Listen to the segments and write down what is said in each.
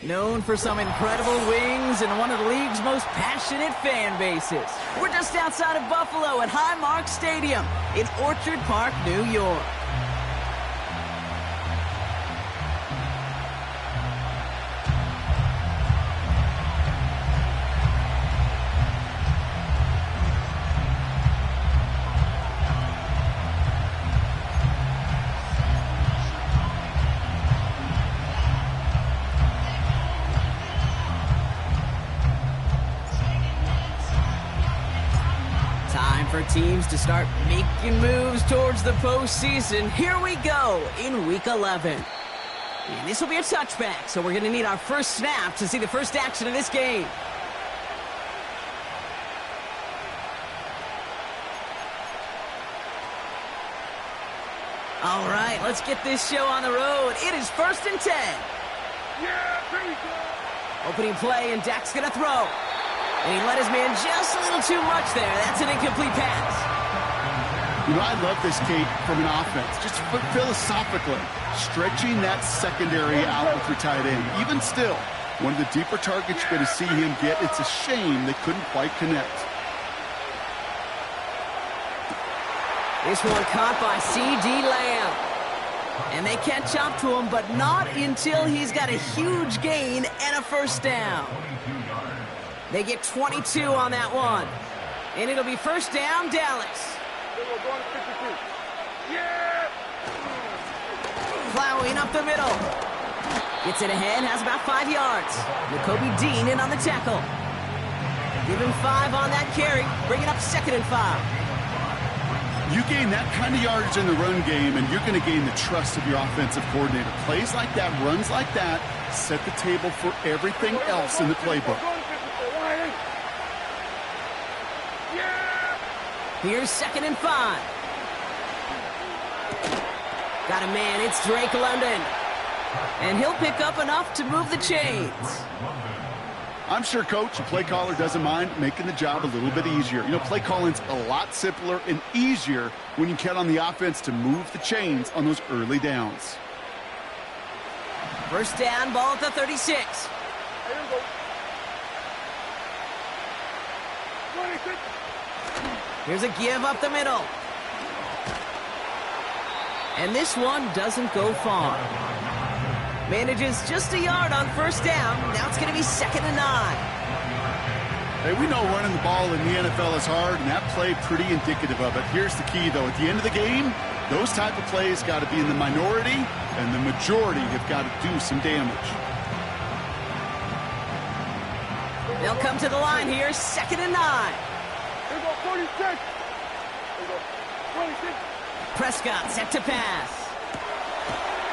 Known for some incredible wings and one of the league's most passionate fan bases. We're just outside of Buffalo at Highmark Stadium in Orchard Park, New York. For teams to start making moves towards the postseason. Here we go in Week 11. And this will be a touchback, so we're going to need our first snap to see the first action of this game. All right, let's get this show on the road. It is 1st and 10. Yeah, there we go. Opening play, and Dak's going to throw. And he let his man just a little too much there. That's an incomplete pass. You know, I love this, Kate, from an offense. Just philosophically, stretching that secondary out with your tight end. Even still, one of the deeper targets you're going to see him get. It's a shame they couldn't quite connect. This one caught by C.D. Lamb. And they catch up to him, but not until he's got a huge gain and a first down. They get 22 on that one. And it'll be first down, Dallas. Yeah. Plowing up the middle. Gets it ahead, has about 5 yards. Nakobe Dean in on the tackle. Give him 5 on that carry. Bring it up 2nd and 5. You gain that kind of yardage in the run game, and you're going to gain the trust of your offensive coordinator. Plays like that, runs like that, set the table for everything else in the playbook. Here's 2nd and 5. Got a man, it's Drake London. And he'll pick up enough to move the chains. I'm sure, Coach, the play caller doesn't mind making the job a little bit easier. You know, play calling's a lot simpler and easier when you count on the offense to move the chains on those early downs. First down, ball at the 36. Here's a give up the middle. And this one doesn't go far. Manages just a yard on first down. Now it's going to be 2nd and 9. Hey, we know running the ball in the NFL is hard, and that play pretty indicative of it. Here's the key, though. At the end of the game, those type of plays got to be in the minority, and the majority have got to do some damage. They'll come to the line here, 2nd and 9. 46. Prescott set to pass.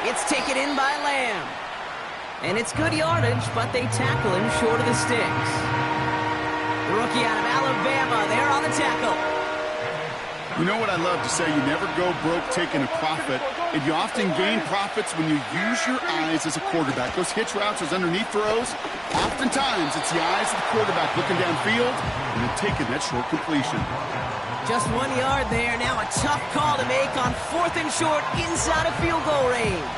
It's taken in by Lamb. And it's good yardage, but they tackle him short of the sticks. The rookie out of Alabama, there on the tackle. You know what I love to say? You never go broke taking a profit, and you often gain profits when you use your eyes as a quarterback. Those hitch routes, those underneath throws, oftentimes it's the eyes of the quarterback looking downfield and then taking that short completion. Just 1 yard there. Now a tough call to make on 4th and short inside of field goal range.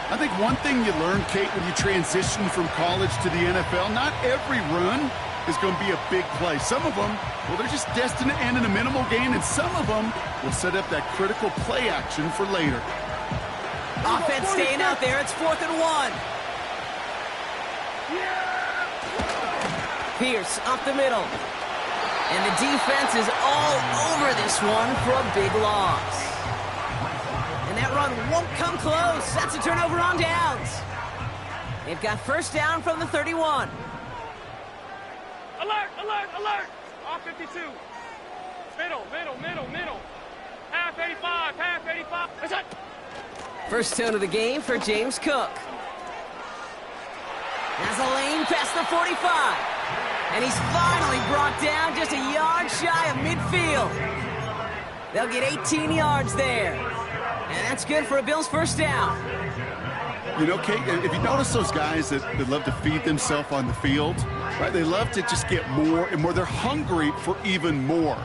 I think one thing you learn, Kate, when you transition from college to the NFL, not every run is going to be a big play. Some of them, well, they're just destined to end in a minimal gain, and some of them will set up that critical play action for later. Offense staying out there. It's 4th and 1. Pierce up the middle. And the defense is all over this one for a big loss. And that run won't come close. That's a turnover on downs. They've got first down from the 31. Alert, alert, alert. Off 52. Middle. Half 85. That's it. First down of the game for James Cook. Has a lane past the 45. And he's finally brought down just a yard shy of midfield. They'll get 18 yards there. And that's good for a Bills first down. You know, Kate, if you notice those guys that love to feed themselves on the field, right? They love to just get more and more. They're hungry for even more.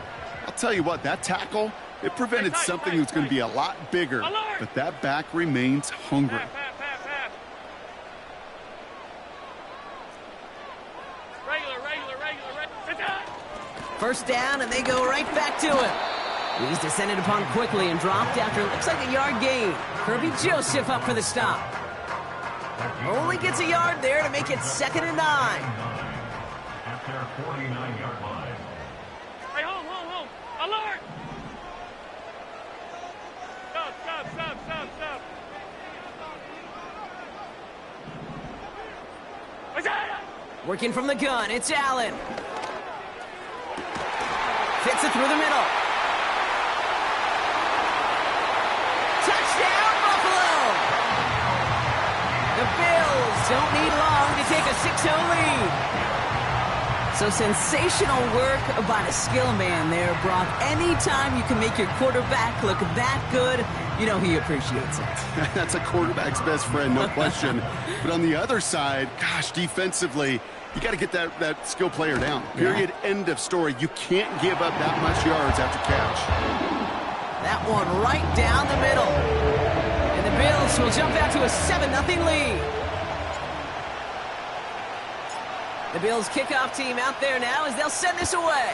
I'll tell you what, that tackle, it prevented something that's going to be a lot bigger, but that back remains hungry. First down, and they go right back to him. He's descended upon quickly and dropped after it looks like a yard gain. Kirby Joseph up for the stop. Only gets a yard there to make it 2nd and 9. At their 49-yard line. Hey, home. Alert! Stop. Working from the gun, it's Allen. Fits it through the middle. Touchdown, Buffalo! The Bills don't need long to take a 6-0 lead. So sensational work by the skill man there, Brock. Anytime you can make your quarterback look that good, you know he appreciates it. That's a quarterback's best friend, no question. But on the other side, gosh, defensively, you got to get that skill player down. Period. Yeah. End of story. You can't give up that much yards after catch. That one right down the middle. And the Bills will jump out to a 7-0 lead. The Bills kickoff team out there now as they'll send this away.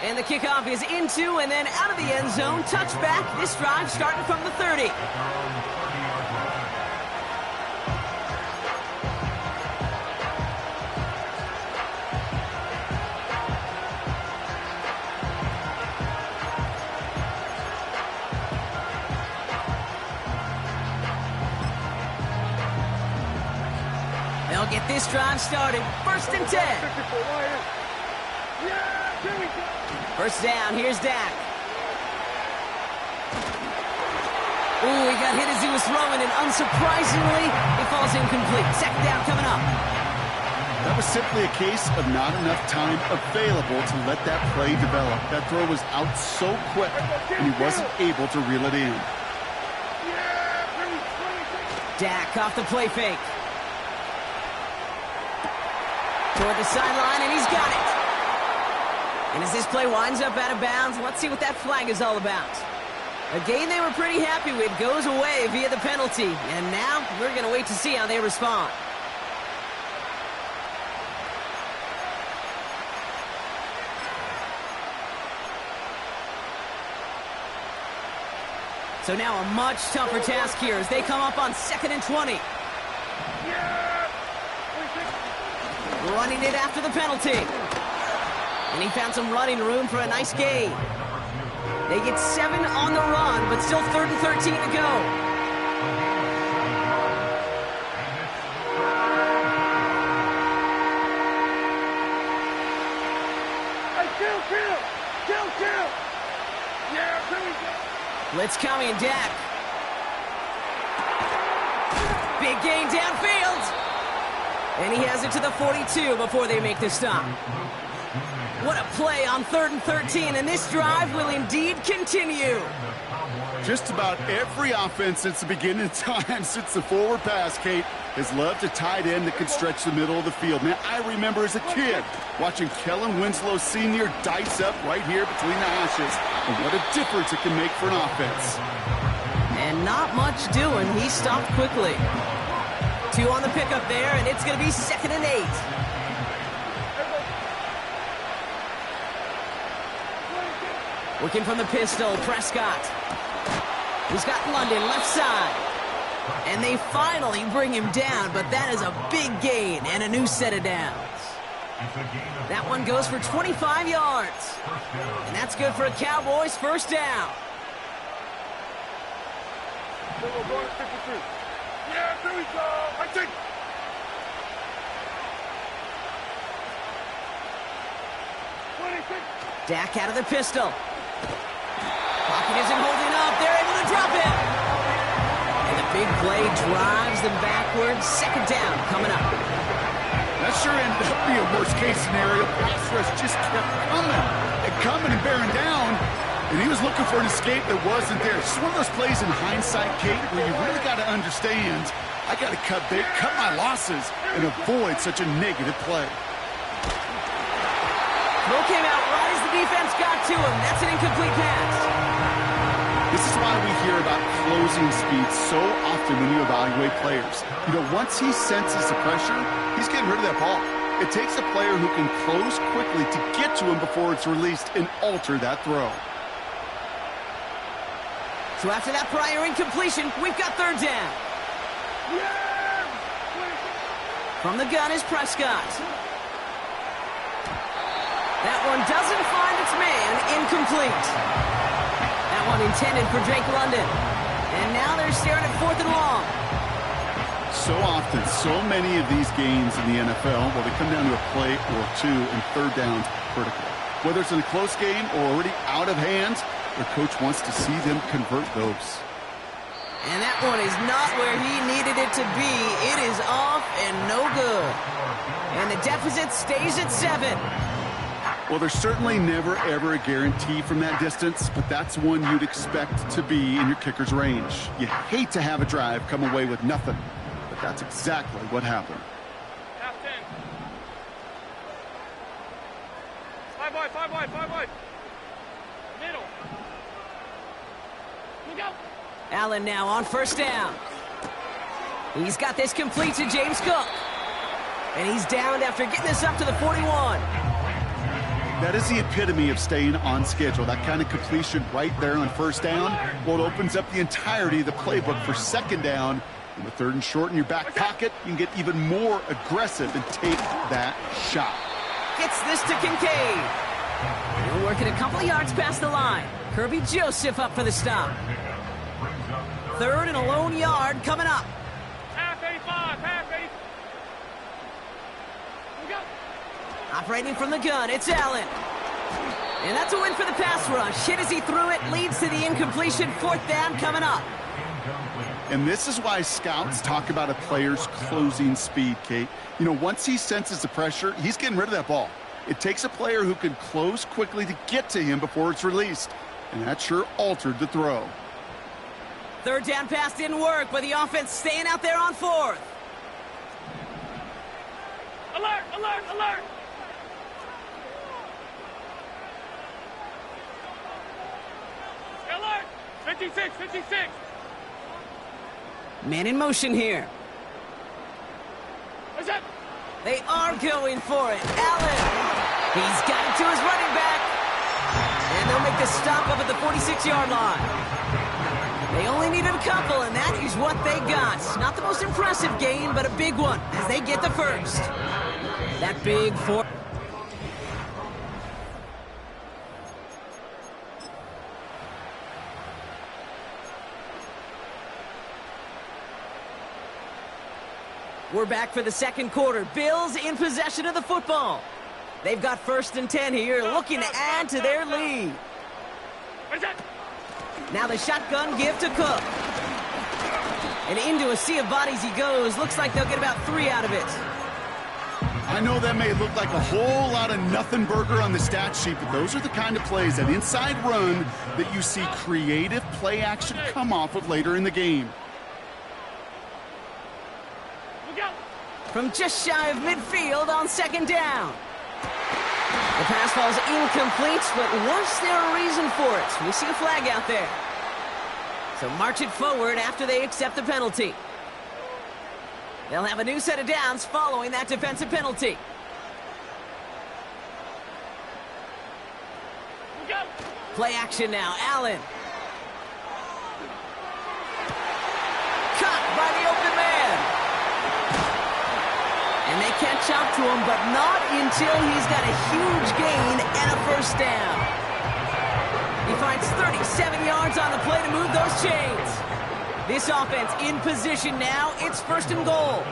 And the kickoff is into and then out of the end zone. Touchback. This drive starting from the 30. They'll get this drive started. 1st and 10. First down, here's Dak. Ooh, he got hit as he was throwing, and unsurprisingly, it falls incomplete. 2nd down coming up. That was simply a case of not enough time available to let that play develop. That throw was out so quick, and he wasn't able to reel it in. Dak off the play fake. Toward the sideline, and he's got it. And as this play winds up out of bounds, let's see what that flag is all about. A game they were pretty happy with goes away via the penalty. And now we're going to wait to see how they respond. So now a much tougher task here as they come up on 2nd and 20. Running it after the penalty. And he found some running room for a nice gain. They get 7 on the run, but still 3rd and 13 to go. Kill! Yeah, here we go. Blitz coming, Dak. Big gain downfield. And he has it to the 42 before they make the stop. What a play on 3rd and 13, and this drive will indeed continue. Just about every offense since the beginning of time, since the forward pass, Kate, has loved a tight end that can stretch the middle of the field. Man, I remember as a kid watching Kellen Winslow Sr. dice up right here between the hashes. And what a difference it can make for an offense. And not much doing. He stopped quickly. 2 on the pickup there, and it's going to be 2nd and 8. Working from the pistol, Prescott. He's got London left side. And they finally bring him down, but that is a big gain and a new set of downs. That one goes for 25 yards. And that's good for a Cowboys first down. Yeah, here we go. I think. Dak out of the pistol. Pocket isn't holding up. They're able to drop it. And the big play drives them backwards. 2nd down coming up. That sure ended up being a worst-case scenario. Pass rush just kept coming and bearing down. And he was looking for an escape that wasn't there. It's just one of those plays in hindsight, Kate, where you really got to understand, I got to cut my losses and avoid such a negative play. Throw came out right as the defense got to him. That's an incomplete pass. This This is why we hear about closing speed so often when you evaluate players. Once he senses the pressure, he's getting rid of that ball. It takes a player who can close quickly to get to him before it's released and alter that throw. So after that prior incompletion, we've got third down. From the gun is Prescott. That one doesn't find its man, incomplete. That one intended for Drake London. And now they're staring at 4th and long. So often, so many of these games in the NFL, well, they come down to a play or two, and third down's critical. Whether it's in a close game or already out of hand, their coach wants to see them convert those. And that one is not where he needed it to be. It is off and no good. And the deficit stays at 7. Well, there's certainly never, ever a guarantee from that distance, but that's one you'd expect to be in your kicker's range. You hate to have a drive come away with nothing, but that's exactly what happened. Half 10. 5 wide. Middle. Look out. Allen now on first down. He's got this complete to James Cook. And he's downed after getting this up to the 41. That is the epitome of staying on schedule. That kind of completion right there on first down. Well, it opens up the entirety of the playbook for second down. And with 3rd and short in your back pocket, you can get even more aggressive and take that shot. Gets this to Kincaid. He'll work it a couple of yards past the line. Kirby Joseph up for the stop. 3rd and a lone yard coming up. Half 85. Look out. Operating from the gun, it's Allen. And that's a win for the pass rush. Hit as he threw it, leads to the incompletion. 4th down coming up. And this is why scouts talk about a player's closing speed, Kate. Once he senses the pressure, he's getting rid of that ball. It takes a player who can close quickly to get to him before it's released. And that sure altered the throw. 3rd down pass didn't work, but the offense staying out there on 4th. Alert. 56. Man in motion here. What's that? They are going for it. Allen. He's got it to his running back. And they'll make the stop up at the 46-yard line. They only needed a couple, and that is what they got. Not the most impressive gain, but a big one as they get the first. That big 4. We're back for the second quarter. Bills in possession of the football. They've got 1st and 10 here, looking to add to their lead. What's that? Now the shotgun give to Cook. And into a sea of bodies he goes. Looks like they'll get about 3 out of it. I know that may look like a whole lot of nothing burger on the stat sheet, but those are the kind of plays, that inside run, that you see creative play action come off of later in the game. From just shy of midfield on 2nd down. The pass falls incomplete, but was there a reason for it? We see a flag out there. So march it forward after they accept the penalty. They'll have a new set of downs following that defensive penalty. Play action now, Allen. Caught by the open man. And they catch up to him, but not until he's got a huge gain and a first down. He finds 37 yards on the play to move those chains. This offense in position now. It's 1st and goal.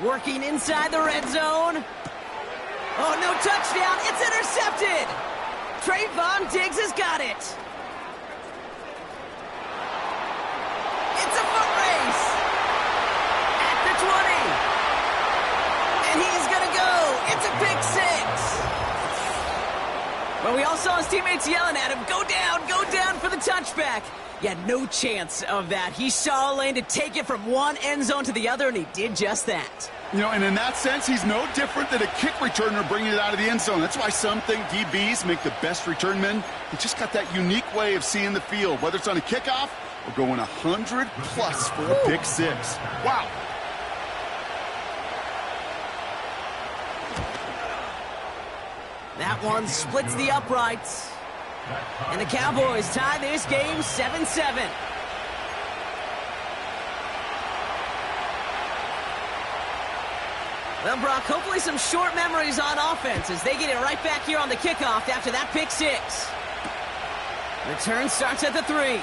Working inside the red zone. Oh, no touchdown. It's intercepted. Trayvon Diggs has got it. It's a foot race. At the 20. And he's going to go. It's a pick 6. But we all saw his teammates yelling at him, go down for the the touchback. Yeah, no chance of that. He saw a lane to take it from one end zone to the other, and he did just that. You know, and in that sense, he's no different than a kick returner bringing it out of the end zone. That's why some think DBs make the best return men. They just got that unique way of seeing the field, whether it's on a kickoff or going 100+ for a pick six. Wow. That one splits the uprights. And the Cowboys tie this game 7-7. Well, Brock, hopefully some short memories on offense as they get it right back here on the kickoff after that pick six. Return starts at the 3.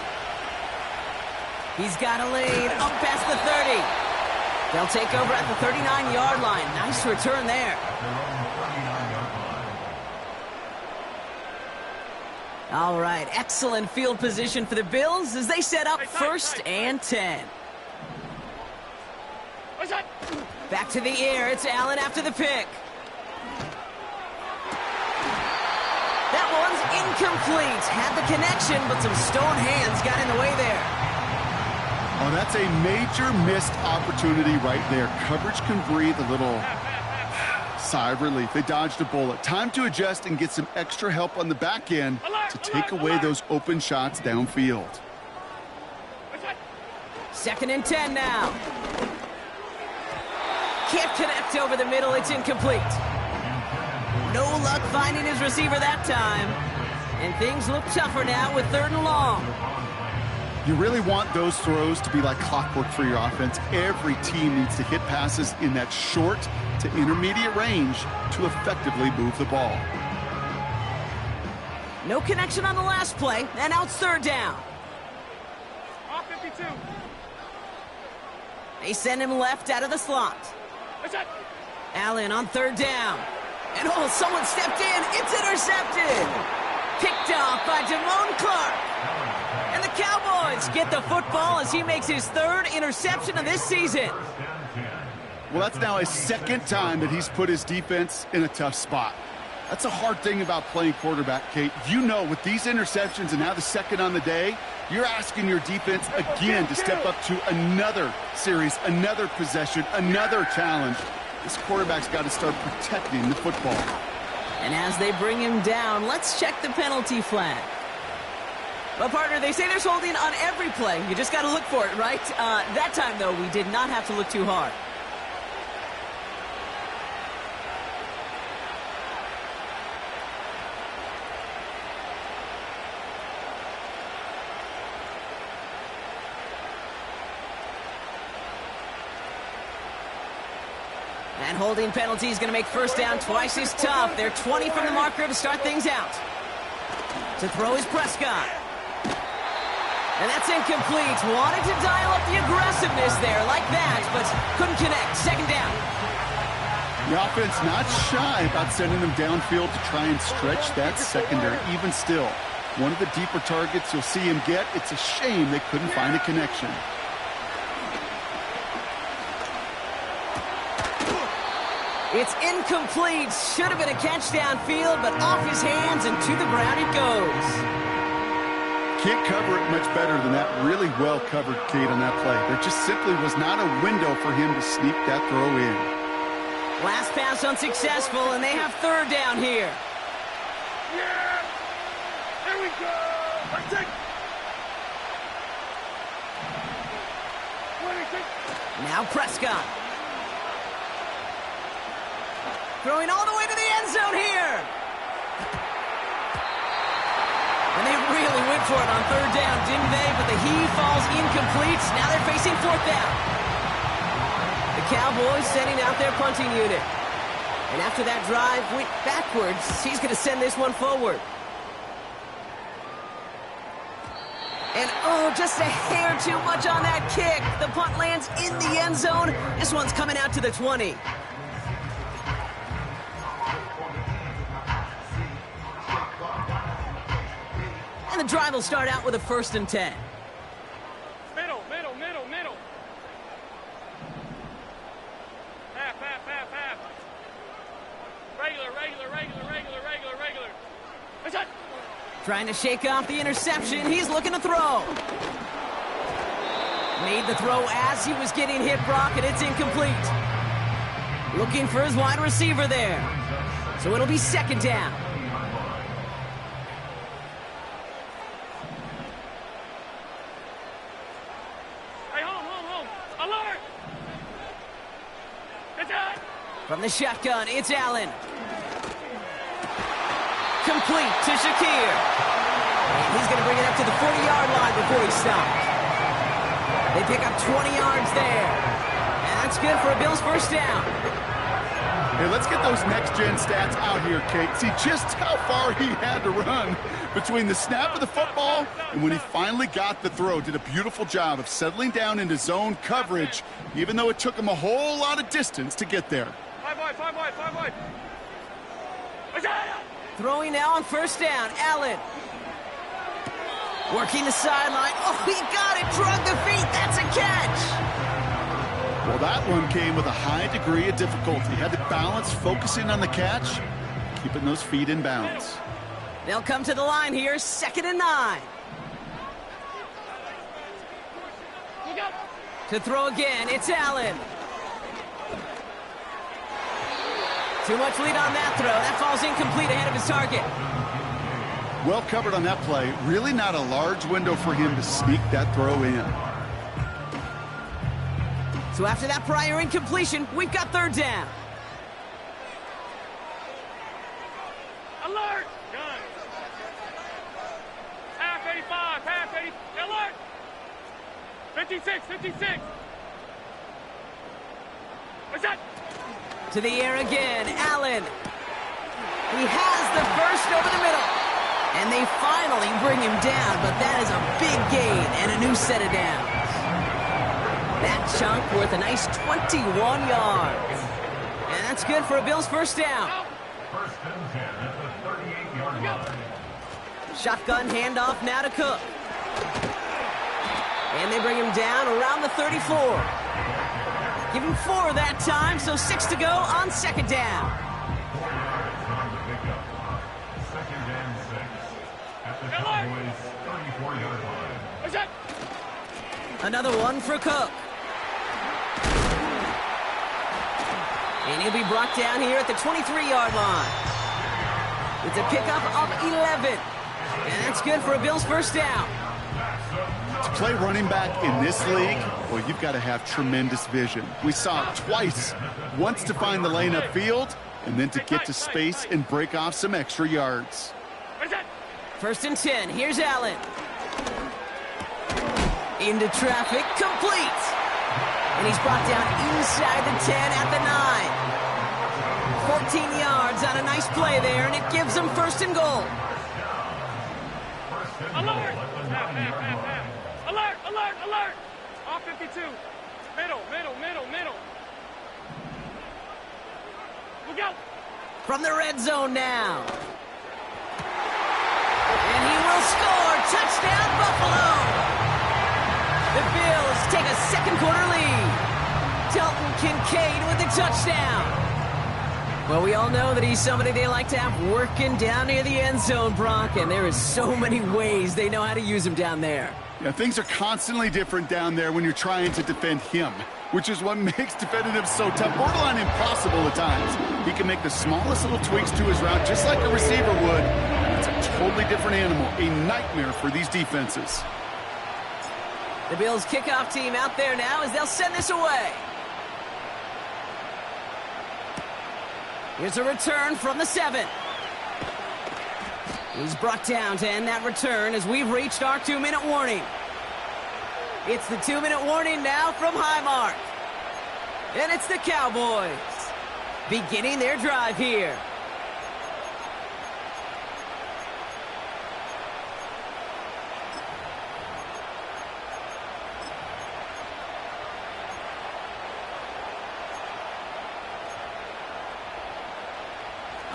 He's got a lane up past the 30. They'll take over at the 39-yard line. Nice return there. All right, excellent field position for the Bills as they set up 1st and 10. Back to the air, it's Allen after the pick. That one's incomplete. Had the connection, but some stone hands got in the way there. Oh, that's a major missed opportunity right there. Coverage can breathe a little sigh of relief. They dodged a bullet. Time to adjust and get some extra help on the back end to take away those open shots downfield. 2nd and 10 now. Can't connect over the middle. It's incomplete. No luck finding his receiver that time. And things look tougher now with 3rd and long. You really want those throws to be like clockwork for your offense. Every team needs to hit passes in that short to intermediate range to effectively move the ball. No connection on the last play, and now it's 3rd down. Off 52. They send him left out of the slot. Allen on 3rd down. And oh, someone stepped in. It's intercepted. Picked off by Damone Clark. And the Cowboys get the football as he makes his 3rd interception of this season. Well, that's now his 2nd time that he's put his defense in a tough spot. That's a hard thing about playing quarterback, Kate. You know, with these interceptions and now the 2nd on the day, you're asking your defense again to step up to another series, another possession, another challenge. This quarterback's got to start protecting the football. And as they bring him down, let's check the penalty flag. Well, partner, they say there's holding on every play. You just got to look for it, right? That time, though, we did not have to look too hard. And holding penalty is going to make 1st down twice as tough. They're 20 from the marker to start things out. To throw is Prescott. And that's incomplete. Wanted to dial up the aggressiveness there like that, but couldn't connect. 2nd down. The offense not shy about sending them downfield to try and stretch that secondary. Even still, one of the deeper targets you'll see him get. It's a shame they couldn't find a connection. It's incomplete. Should have been a catch downfield, but off his hands and to the ground it goes. Can't cover it much better than that. Really well covered, Kate, on that play. There just simply was not a window for him to sneak that throw in. Last pass unsuccessful, and they have 3rd down here. Yeah! There we go! Let's take... Now Prescott. Throwing all the way to the end zone here. And they really went for it on 3rd down, didn't they? But the heave falls incomplete. Now they're facing 4th down. The Cowboys sending out their punting unit. And after that drive went backwards, he's going to send this one forward. And, oh, just a hair too much on that kick. The punt lands in the end zone. This one's coming out to the 20. And the drive will start out with a 1st and 10. Middle. Half. Regular. What's that? Trying to shake off the interception. He's looking to throw. Made the throw as he was getting hit, Brock, and it's incomplete. Looking for his wide receiver there. So it'll be second down. Hey, home. Alert! It's out! From the shotgun, it's Allen. Complete to Shakir. And he's going to bring it up to the 40-yard line before he stops. They pick up 20 yards there. And that's good for a Bills first down. Hey, let's get those next-gen stats out here, Kate. See just how far he had to run between the snap of the football and when he finally got the throw. Did a beautiful job of settling down into zone coverage, even though it took him a whole lot of distance to get there. 5 wide. It's out! Throwing now on first down, Allen. Working the sideline. Oh, he got it. Drug the feet. That's a catch. Well, that one came with a high degree of difficulty. Had to balance focusing on the catch, keeping those feet in bounds. They'll come to the line here, 2nd and 9. Look out! To throw again, it's Allen. Too much lead on that throw. That falls incomplete ahead of his target. Well covered on that play. Really not a large window for him to sneak that throw in. So after that prior incompletion, we've got third down. Alert! Gun! Half 85, half 80. Alert! 56. What's that? To the air again, Allen. He has the first over the middle. And they finally bring him down, but that is a big gain and a new set of downs. That chunk worth a nice 21 yards. And that's good for a Bills first down. First and 10 at the 38-yard line. Shotgun handoff now to Cook. And they bring him down around the 34. Give him 4 that time, so 6 to go on second down. 4 yards on the pickup. Second and 6 at the Cowboys' 34-yard line. What's that? Another one for Cook. And he'll be brought down here at the 23-yard line. It's a pickup of 11. And that's good for a Bills first down. To play running back in this league, well, you've got to have tremendous vision. We saw it twice. Once to find the lane upfield, and then to get to space and break off some extra yards. What's that? First and 10. Here's Allen. Into traffic. Complete. And he's brought down inside the 10 at the 9. 14 yards on a nice play there, and it gives them first and goal. Alert! Half. Alert! Off 52. Middle. Look out! From the red zone now. And he will score. Touchdown, Buffalo. The Bills take a second quarter lead. Dalton Kincaid with the touchdown. Well, we all know that he's somebody they like to have working down near the end zone, Brock, and there is so many ways they know how to use him down there. Yeah, things are constantly different down there when you're trying to defend him, which is what makes defending him so tough, borderline impossible at times. He can make the smallest little tweaks to his route just like a receiver would. It's a totally different animal, a nightmare for these defenses. The Bills kickoff team out there now as they'll send this away. Here's a return from the 7. He's brought down to end that return as we've reached our 2-minute warning. It's the 2-minute warning now from Highmark. And it's the Cowboys beginning their drive here.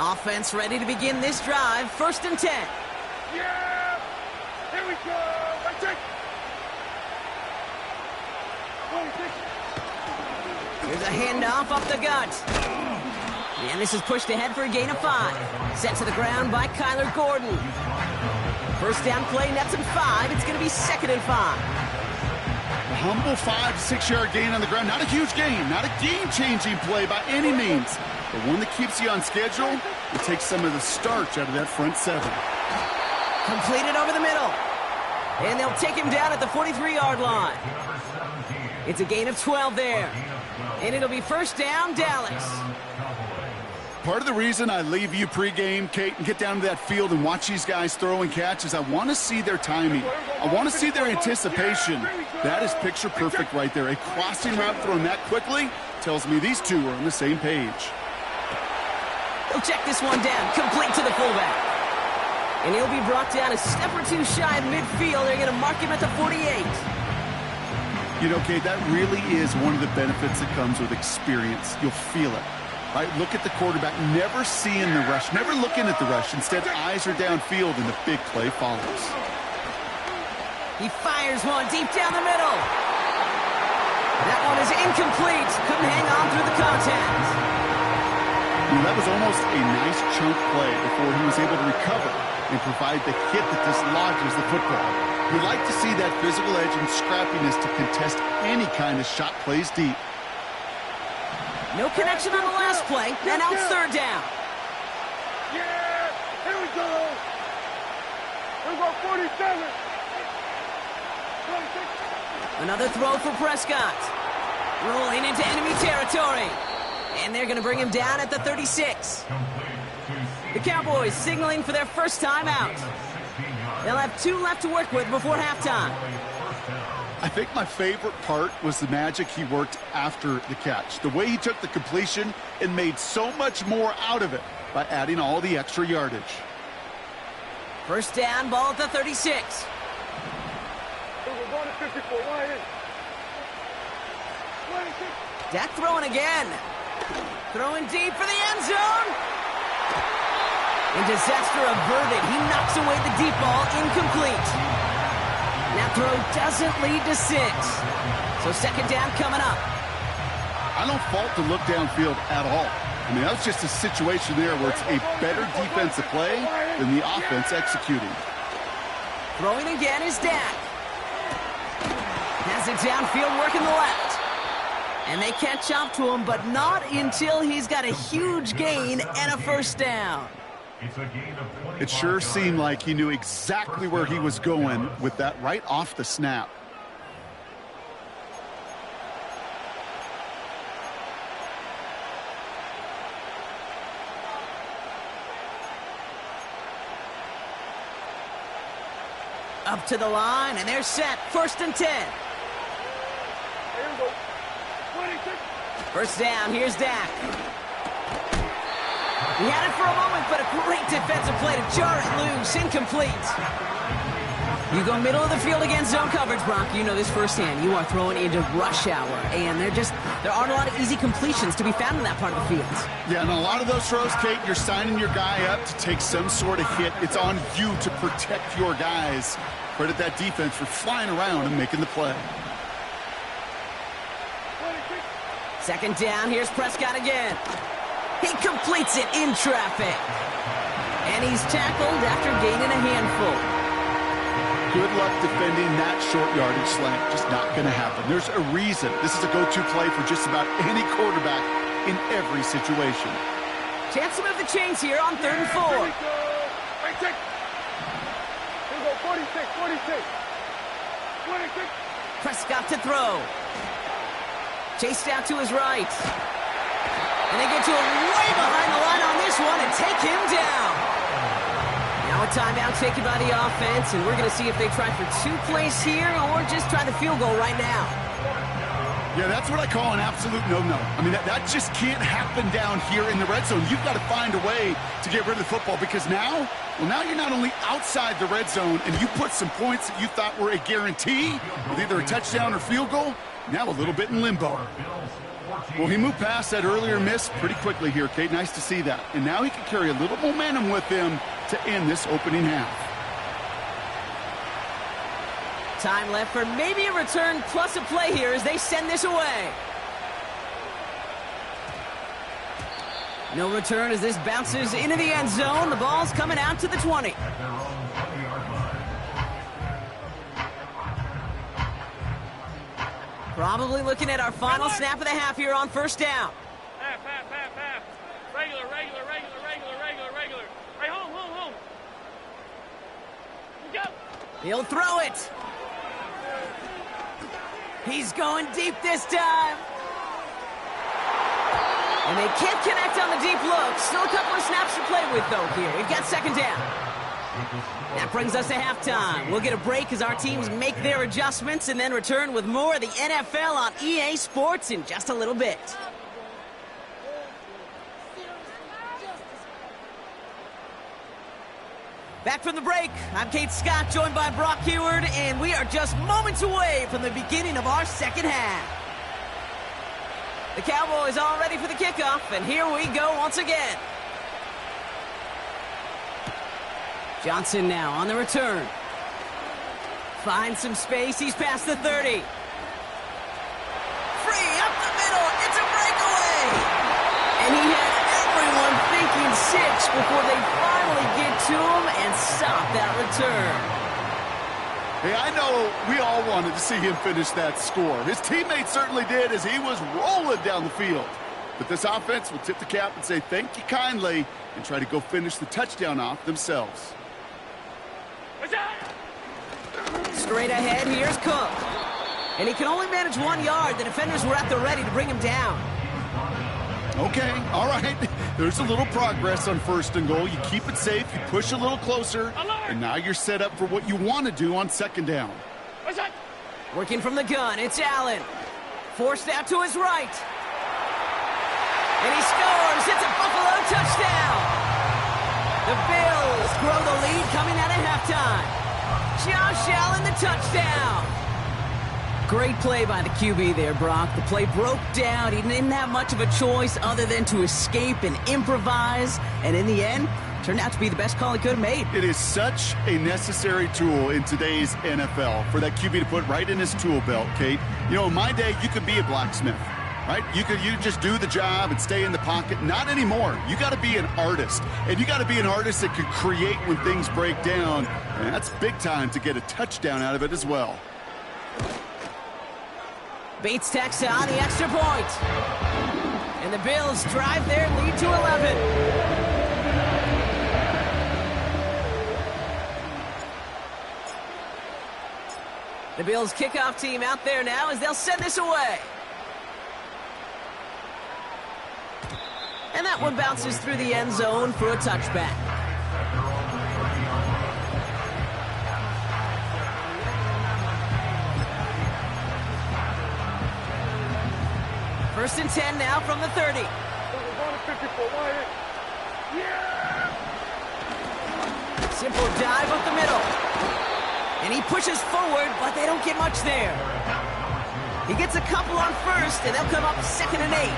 Offense ready to begin this drive. First and 10. Yeah! Here we go! I take! Here's a handoff up the gut. And this is pushed ahead for a gain of 5. Sent to the ground by Kyler Gordon. First down play, nets him 5. It's going to be 2nd and 5. A humble 5 to 6 yard gain on the ground. Not a huge gain, not a game-changing play by any means, but one that keeps you on schedule and takes some of the starch out of that front 7. Completed over the middle. And they'll take him down at the 43-yard line. It's a gain of 12 there. And it'll be first down, Dallas. Part of the reason I leave you pregame, Kate, and get down to that field and watch these guys throw and catch is I want to see their timing. I want to see their anticipation. That is picture perfect right there. A crossing route thrown that quickly tells me these two are on the same page. He'll check this one down, complete to the fullback. And he'll be brought down a step or two shy of midfield. They're going to mark him at the 48. You know, Kate, that really is one of the benefits that comes with experience. You'll feel it. Right, look at the quarterback, never seeing the rush, never looking at the rush. Instead, eyes are downfield, and the big play follows. He fires one deep down the middle. That one is incomplete. Couldn't hang on through the contact. You know, that was almost a nice chunk play before he was able to recover and provide the hit that dislodges the football. We like to see that physical edge and scrappiness to contest any kind of shot plays deep. No connection on the last play, and now it's 3rd down. Yeah, here we go. Here we go, 47. 26. Another throw for Prescott. Rolling into enemy territory. And they're going to bring him down at the 36. The Cowboys signaling for their first time out. They'll have 2 left to work with before halftime. I think my favorite part was the magic he worked after the catch. The way he took the completion and made so much more out of it by adding all the extra yardage. First down, ball at the 36. Here we're going to 54. Line in. 26. Dak throwing again. Throwing deep for the end zone. And disaster averted. He knocks away the deep ball, incomplete. That throw doesn't lead to 6. So 2nd down coming up. I don't fault the look downfield at all. I mean, that was just a situation there where it's a better defensive play than the offense executing. Throwing again is Dak. Has it downfield working the left. And they catch up to him, but not until he's got a huge gain and a first down. It sure seemed like he knew exactly where he was going with that right off the snap. Up to the line, and they're set. 1st and 10. Here we go. 26. First down, here's Dak. He had it for a moment, but a great defensive play to jar it loose. Incomplete. You go middle of the field against zone coverage, Brock. You know this firsthand. You are throwing into rush hour, and there aren't a lot of easy completions to be found in that part of the field. Yeah, and a lot of those throws, Kate, you're signing your guy up to take some sort of hit. It's on you to protect your guys. Credit that defense for flying around and making the play. 2nd down, here's Prescott again. He completes it in traffic. And he's tackled after gaining a handful. Good luck defending that short yardage slant. Just not going to happen. There's a reason. This is a go-to play for just about any quarterback in every situation. Chance to move the chains here on 3rd and 4. Here we go. 26. Here we go, 46, 46. 26. Prescott to throw. Chased out to his right. And they get to him way behind the line on this one and take him down. Now a timeout taken by the offense, and we're going to see if they try for 2 plays here or just try the field goal right now. Yeah, that's what I call an absolute no-no. I mean, that just can't happen down here in the red zone. You've got to find a way to get rid of the football because now you're not only outside the red zone and you put some points that you thought were a guarantee with either a touchdown or field goal, now a little bit in limbo. Well, he moved past that earlier miss pretty quickly here, Kate. Nice to see that. And now he can carry a little momentum with him to end this opening half. Time left for maybe a return plus a play here as they send this away. No return as this bounces into the end zone. The ball's coming out to the 20. At their own 20-yard line. Probably looking at our final snap of the half here on first down. Half. Regular. Right, home. Go. He'll throw it. He's going deep this time. And they can't connect on the deep look. Still a couple of snaps to play with, though, here. We've got second down. That brings us to halftime. We'll get a break as our teams make their adjustments and then return with more of the NFL on EA Sports in just a little bit. Back from the break, I'm Kate Scott, joined by Brock Heward, and we are just moments away from the beginning of our second half. The Cowboys all ready for the kickoff, and here we go once again. Johnson now on the return. Finds some space, he's past the 30. Free up the middle, it's a breakaway! And he had everyone thinking 6 before they finally get to him and stop that return. Hey, I know we all wanted to see him finish that score. His teammates certainly did as he was rolling down the field. But this offense will tip the cap and say thank you kindly and try to go finish the touchdown off themselves. Straight ahead, here's Cook. And he can only manage 1 yard. The defenders were at the ready to bring him down. Okay, all right. There's a little progress on first and goal. You keep it safe, you push a little closer, and now you're set up for what you want to do on second down. Working from the gun, it's Allen. Forced out to his right. And he scores. It's a Buffalo touchdown. The Bills grow the lead coming out of halftime. Josh Allen, the touchdown. Great play by the QB there, Brock. The play broke down. He didn't have much of a choice other than to escape and improvise. And in the end, turned out to be the best call he could have made. It is such a necessary tool in today's NFL for that QB to put right in his tool belt, Kate. You know, in my day, you could be a blacksmith, right? You just do the job and stay in the pocket. Not anymore. You got to be an artist. And you got to be an artist that can create when things break down. And that's big time to get a touchdown out of it as well. Bates tacks on the extra point. And the Bills drive their lead to 11. The Bills kickoff team out there now as they'll send this away. And that one bounces through the end zone for a touchback. First and 10 now from the 30. Simple dive up the middle. And he pushes forward, but they don't get much there. He gets a couple on first, and they'll come up 2nd and 8.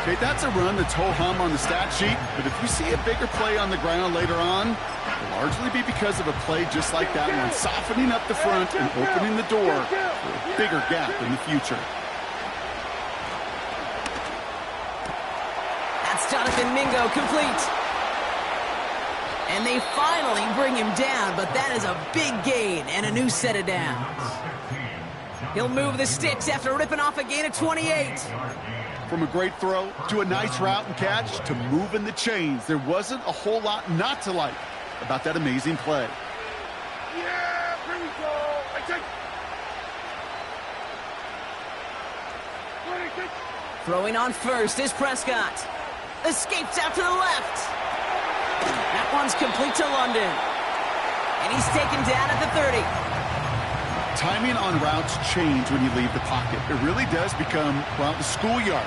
Okay, that's a run that's ho-hum on the stat sheet, but if you see a bigger play on the ground later on, it'll largely be because of a play just like that one, softening up the front and opening the door for a bigger gap in the future. Jonathan Mingo complete. And they finally bring him down, but that is a big gain and a new set of downs. He'll move the sticks after ripping off a gain of 28. From a great throw to a nice route and catch to moving the chains, there wasn't a whole lot not to like about that amazing play. Yeah, here we go. I take. Throwing on first is Prescott. Escapes out to the left. That one's complete to London. And he's taken down at the 30. Timing on routes change when you leave the pocket. It really does become, well, the schoolyard.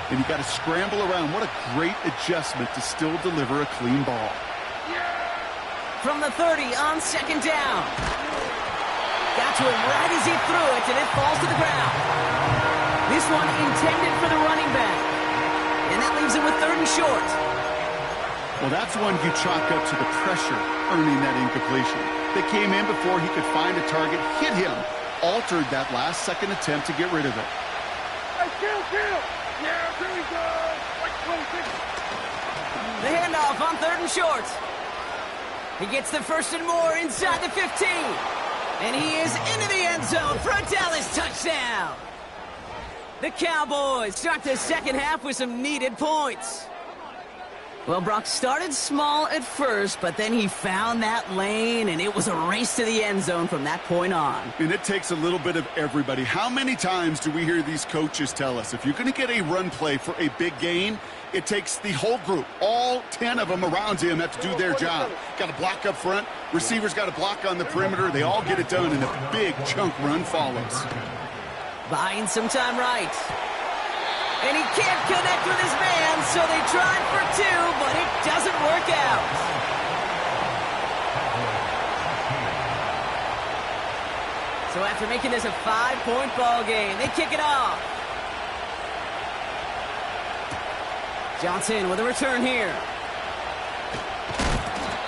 And you got to scramble around. What a great adjustment to still deliver a clean ball. From the 30 on second down. Got to him right as he threw it, and it falls to the ground. This one intended for the running back. And that leaves it with 3rd and short. Well, that's one you chalk up to the pressure earning that incompletion. They came in before he could find a target, hit him, altered that last-second attempt to get rid of it. Hey, kill! Yeah, here we go! Like 26. The handoff on 3rd and short. He gets the 1st and more inside the 15. And he is into the end zone for a Dallas touchdown. The Cowboys start the second half with some needed points. Well, Brock started small at first, but then he found that lane, and it was a race to the end zone from that point on. And it takes a little bit of everybody. How many times do we hear these coaches tell us, if you're going to get a run play for a big gain, it takes the whole group. All 10 of them around him have to do their job. Got to block up front. Receivers got to block on the perimeter. They all get it done, and a big chunk run follows. Buying some time right. And he can't connect with his man, so they tried for two, but it doesn't work out. So after making this a 5-point ball game, they kick it off. Johnson with a return here.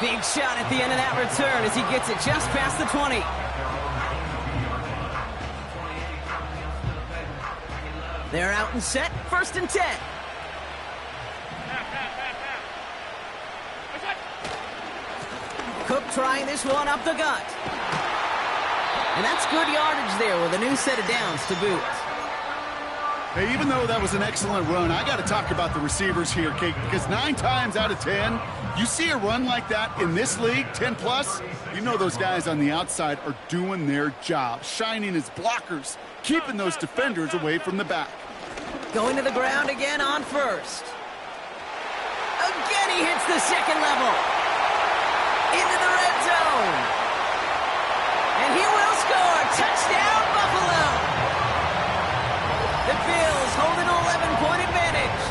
Big shot at the end of that return as he gets it just past the 20. They're out and set, 1st and 10. Cook trying this one up the gut. And that's good yardage there with a new set of downs to boot. Hey, even though that was an excellent run, I got to talk about the receivers here, Kate, because 9 times out of 10, you see a run like that in this league, 10+, you know those guys on the outside are doing their job, shining as blockers, keeping those defenders away from the back. Going to the ground again on 1st. Again, he hits the second level. Into the red zone. And he will score. Touchdown, Buffalo. The Bills hold an 11-point advantage.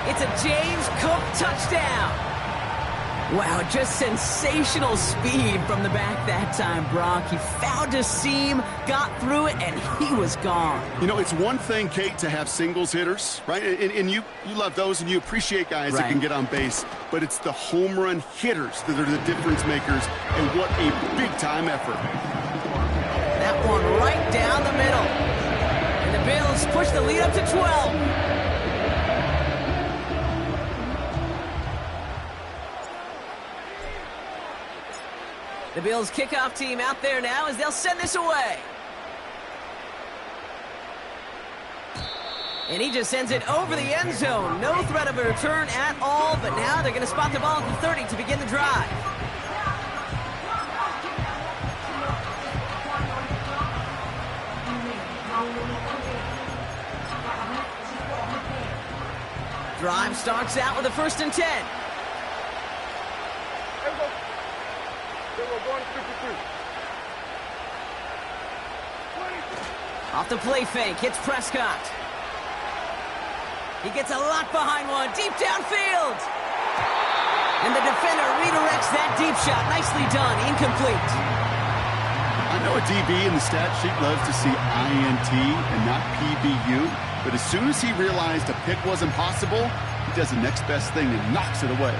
It's a James Cook touchdown. Wow, just sensational speed from the back that time, Brock. He found a seam, got through it, and he was gone. You know, it's one thing, Kate, to have singles hitters, right? And you love those, and you appreciate guys that can get on base. But it's the home run hitters that are the difference makers, and what a big-time effort. That one right down the middle. And the Bills push the lead up to 12. The Bills kickoff team out there now as they'll send this away. And he just sends it over the end zone. No threat of a return at all, but now they're going to spot the ball at the 30 to begin the drive. Drive starts out with a 1st and 10. Off the play fake, hits Prescott. He gets a lot behind one, deep downfield. And the defender redirects that deep shot. Nicely done, incomplete. I know a DB in the stat sheet loves to see INT and not PBU, but as soon as he realized a pick wasn't possible, he does the next best thing and knocks it away.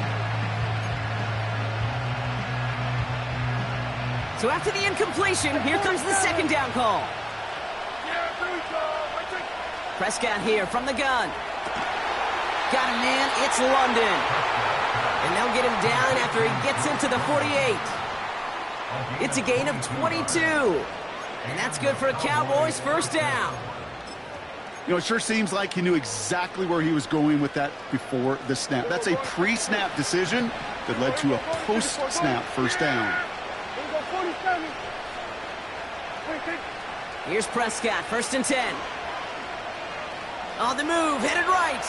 So after the incompletion, here comes the 2nd down call. Prescott here from the gun. Got a man, it's London. And they'll get him down after he gets into the 48. It's a gain of 22. And that's good for a Cowboys 1st down. You know, it sure seems like he knew exactly where he was going with that before the snap. That's a pre-snap decision that led to a post-snap 1st down. Here's Prescott, 1st and 10. On the move, headed right.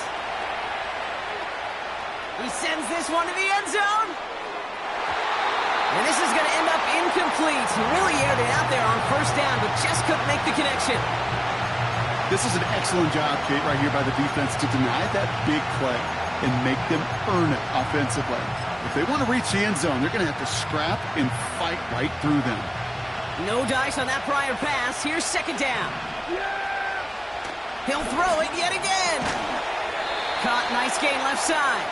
He sends this one to the end zone. And this is going to end up incomplete. He really aired it out there on 1st down, but just couldn't make the connection. This is an excellent job, Kate, right here by the defense to deny that big play and make them earn it offensively. If they want to reach the end zone, they're going to have to scrap and fight right through them. No dice on that prior pass. Here's 2nd down. He'll throw it yet again. Caught, nice gain left side.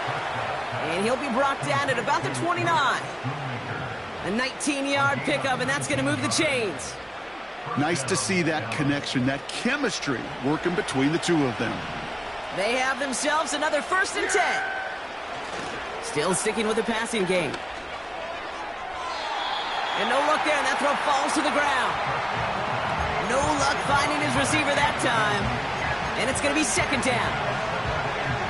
And he'll be brought down at about the 29. A 19-yard pickup, and that's going to move the chains. Nice to see that connection, that chemistry working between the two of them. They have themselves another 1st and 10. Still sticking with the passing game. And no luck there, and that throw falls to the ground. No luck finding his receiver that time. And it's going to be second down.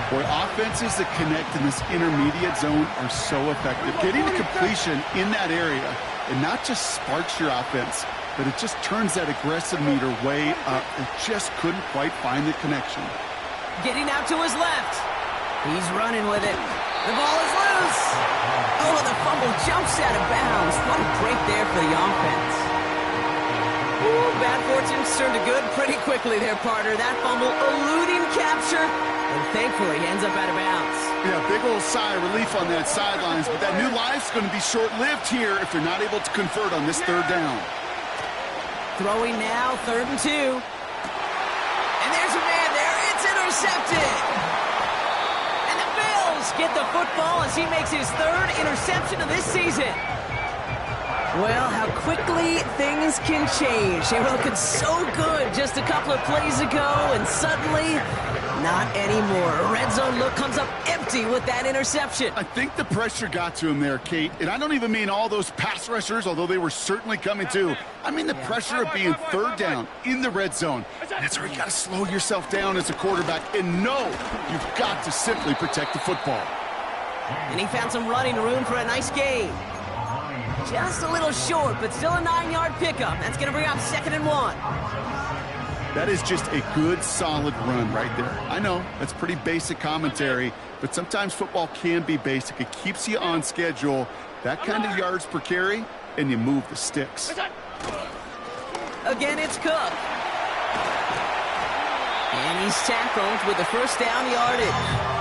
Boy, offenses that connect in this intermediate zone are so effective. Getting a completion in that area, and not just sparks your offense, but it just turns that aggressive meter way up. It just couldn't quite find the connection. Getting out to his left. He's running with it. The ball is loose. Oh, the fumble jumps out of bounds. What a break there for the offense. Ooh, bad fortune turned to good pretty quickly there, partner. That fumble eluding capture, and thankfully ends up out of bounds. Yeah, big old sigh of relief on that sidelines, but that new life's going to be short-lived here if they're not able to convert on this third down. Throwing now, 3rd and 2. And there's a man there. It's intercepted. And the Bills get the football as he makes his 3rd interception of this season. Well, how quickly things can change. They were looking so good just a couple of plays ago, and suddenly, not anymore. A red zone look comes up empty with that interception. I think the pressure got to him there, Kate. And I don't even mean all those pass rushers, although they were certainly coming too. I mean the pressure of being 3rd down in the red zone. That's where you got to slow yourself down as a quarterback and know you've got to simply protect the football. And he found some running room for a nice gain. Just a little short, but still a 9-yard pickup. That's going to bring up 2nd and 1. That is just a good, solid run right there. I know, that's pretty basic commentary, but sometimes football can be basic. It keeps you on schedule, that kind of yards per carry, and you move the sticks. Again, it's Cook. And he's tackled with the first down yardage.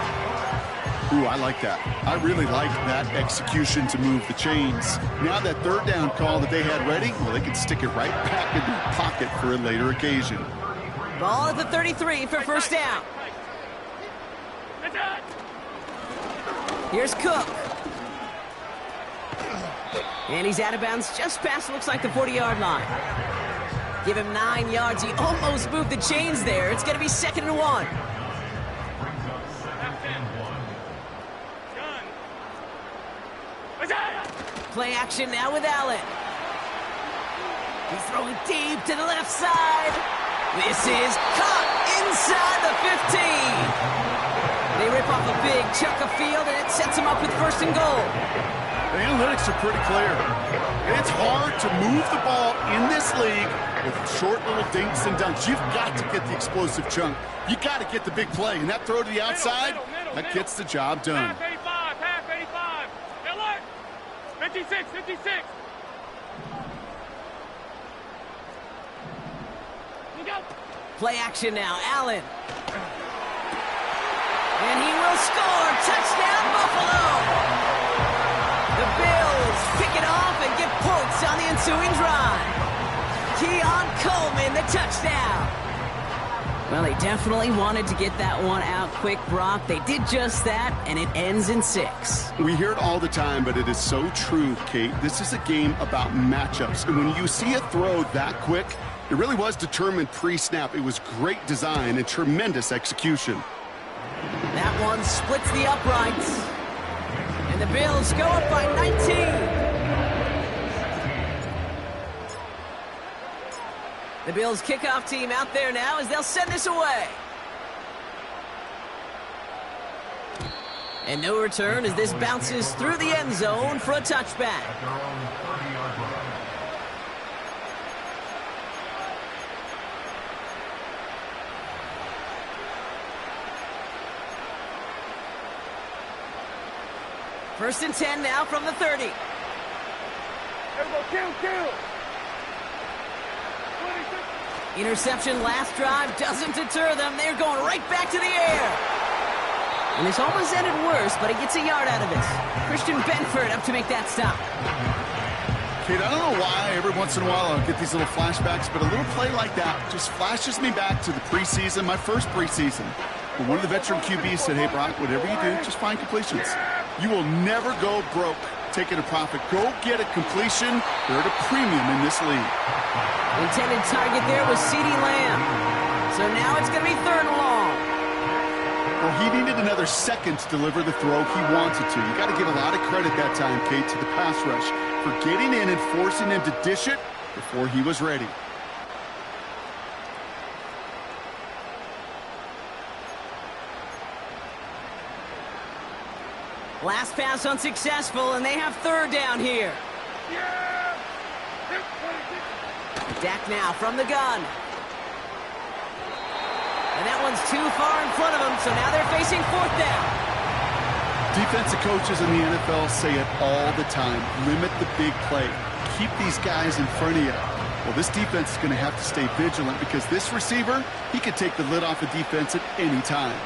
Ooh, I like that. I really like that execution to move the chains. Now that 3rd down call that they had ready, well, they can stick it right back in their pocket for a later occasion. Ball at the 33 for first down. Here's Cook. And he's out of bounds just past, looks like, the 40-yard line. Give him 9 yards. He almost moved the chains there. It's going to be 2nd and 1. Play action now with Allen. He's throwing deep to the left side. This is caught inside the 15. They rip off a big chunk of field, and it sets them up with 1st and goal. The analytics are pretty clear. It's hard to move the ball in this league with short little dinks and dunks. You've got to get the explosive chunk. You got to get the big play, and that throw to the outside, that gets the job done. Half 85. 56, 56. Play action now, Allen. And he will score. Touchdown, Buffalo. The Bills pick it off and get points on the ensuing drive. Keon Coleman, the touchdown. Well, they definitely wanted to get that one out quick, Brock. They did just that, and it ends in 6. We hear it all the time, but it is so true, Kate. This is a game about matchups. And when you see a throw that quick, it really was determined pre-snap. It was great design and tremendous execution. That one splits the uprights. And the Bills go up by 19. The Bills kickoff team out there now as they'll send this away. And no return as this bounces through the end zone for a touchback. First and 10 now from the 30. There we go, kill. Interception last drive doesn't deter them. They're going right back to the air. And this almost ended worse, but he gets a yard out of this. Christian Benford up to make that stop. Kate, I don't know why every once in a while I'll get these little flashbacks, but a little play like that just flashes me back to the preseason, my first preseason. When one of the veteran QBs said, hey, Brock, whatever you do, just find completions. You will never go broke taking a profit. Go get a completion. They're at a premium in this league. Intended target there was CeeDee Lamb. So now it's going to be 3rd and long. Well, he needed another second to deliver the throw he wanted to. You got to give a lot of credit that time, Kate, to the pass rush for getting in and forcing him to dish it before he was ready. Last pass unsuccessful, and they have third down here. Yeah! Dak now from the gun. And that one's too far in front of them, so now they're facing fourth down. Defensive coaches in the NFL say it all the time. Limit the big play. Keep these guys in front of you. Well, this defense is going to have to stay vigilant because this receiver, he could take the lid off a defense at any time.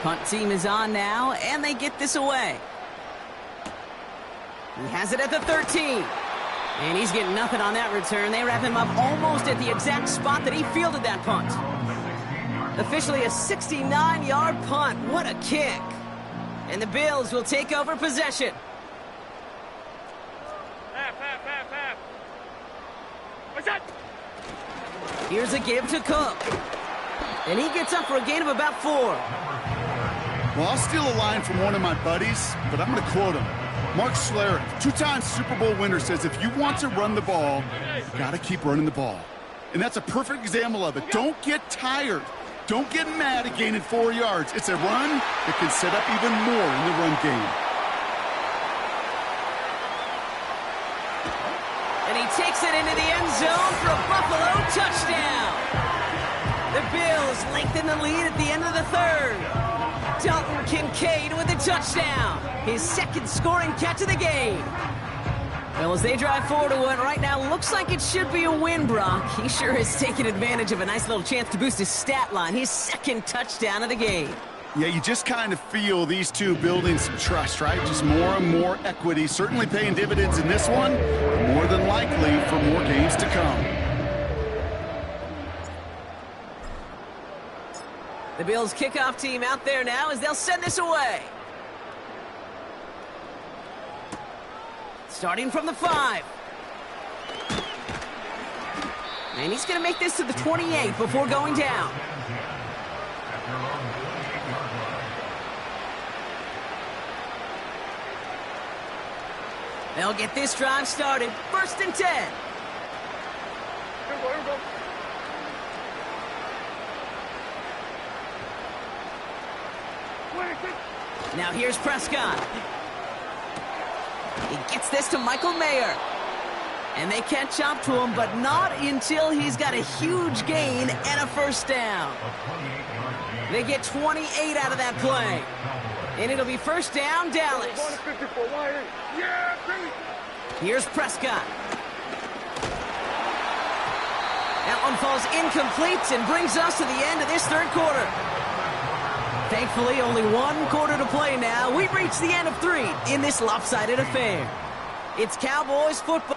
Punt team is on now, and they get this away. He has it at the 13. And he's getting nothing on that return. They wrap him up almost at the exact spot that he fielded that punt. Officially a 69-yard punt. What a kick. And the Bills will take over possession. Half. What's that? Here's a give to Cook. And he gets up for a gain of about 4. Well, I'll steal a line from one of my buddies, but I'm going to quote him. Mark Schlereth, 2-time Super Bowl winner, says if you want to run the ball, you got to keep running the ball. And that's a perfect example of it. Don't get tired. Don't get mad at gaining 4 yards. It's a run that can set up even more in the run game. And he takes it into the end zone for a Buffalo touchdown. The Bills lengthen the lead at the end of the third. Dalton Kincaid with a touchdown. His second scoring catch of the game. Well, as they drive forward to what right now looks like it should be a win, Brock. He sure has taken advantage of a nice little chance to boost his stat line. His second touchdown of the game. Yeah, you just kind of feel these two building some trust, right? Just more and more equity. Certainly paying dividends in this one. More than likely for more games to come. The Bills kickoff team out there now as they'll send this away. Starting from the 5. And he's going to make this to the 28 before going down. They'll get this drive started. 1st and 10. Here we go. Now here's Prescott. He gets this to Michael Mayer. And they can't chop to him, but not until he's got a huge gain and a first down. They get 28 out of that play. And it'll be first down, Dallas. Here's Prescott. That one falls incomplete and brings us to the end of this third quarter. Thankfully, only 1 quarter to play now. We've reached the end of 3 in this lopsided affair. It's Cowboys football.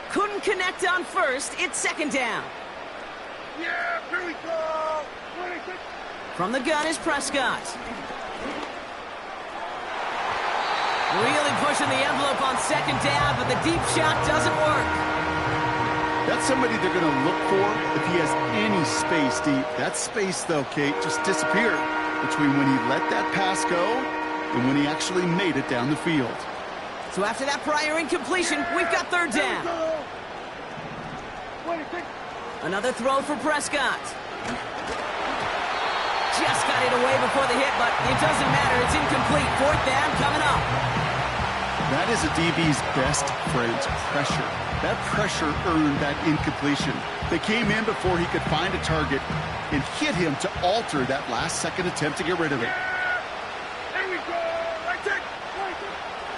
Couldn't connect on first. It's 2nd down. Yeah, here we go. From the gun is Prescott. Really pushing the envelope on 2nd down, but the deep shot doesn't work. That's somebody they're going to look for if he has any space deep. That space, though, Kate, just disappeared between when he let that pass go and when he actually made it down the field. So after that prior incompletion, we've got 3rd down. Another throw for Prescott. Just got it away before the hit, but it doesn't matter. It's incomplete. 4th down coming up. That is a DB's best friend, pressure. That pressure earned that incompletion. They came in before he could find a target and hit him to alter that last-second attempt to get rid of it. Here we go.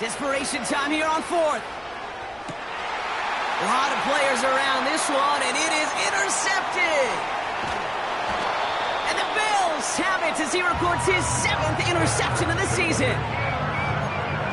Desperation time here on 4th. A lot of players around this one, and it is intercepted. And the Bills have it as he records his 7th interception of the season.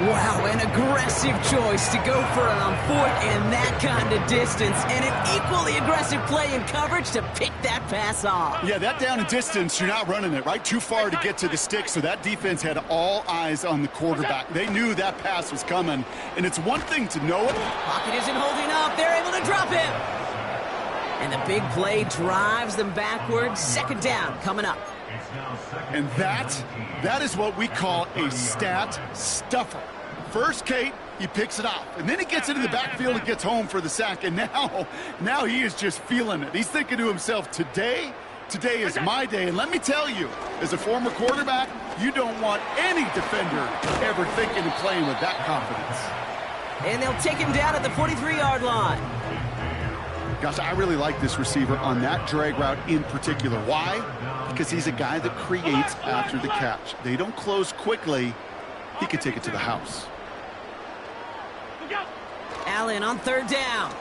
Wow, an aggressive choice to go for it on 4th and that kind of distance, and an equally aggressive play in coverage to pick that pass off. Yeah, that down and distance, you're not running it, right? Too far to get to the stick, so that defense had all eyes on the quarterback. They knew that pass was coming, and it's one thing to know it. Pocket isn't holding up. They're able to drop him. And the big play drives them backwards. 2nd down coming up. And that is what we call a stat stuffer. First, Kate, he picks it off, and then he gets into the backfield and gets home for the sack, and now he is just feeling it. He's thinking to himself, today is my day, and let me tell you, as a former quarterback, you don't want any defender ever thinking and playing with that confidence. And they'll take him down at the 43-yard line. Gosh, I really like this receiver on that drag route in particular. Why? Because he's a guy that creates after the catch. They don't close quickly. He can take it to the house. Allen on 3rd down.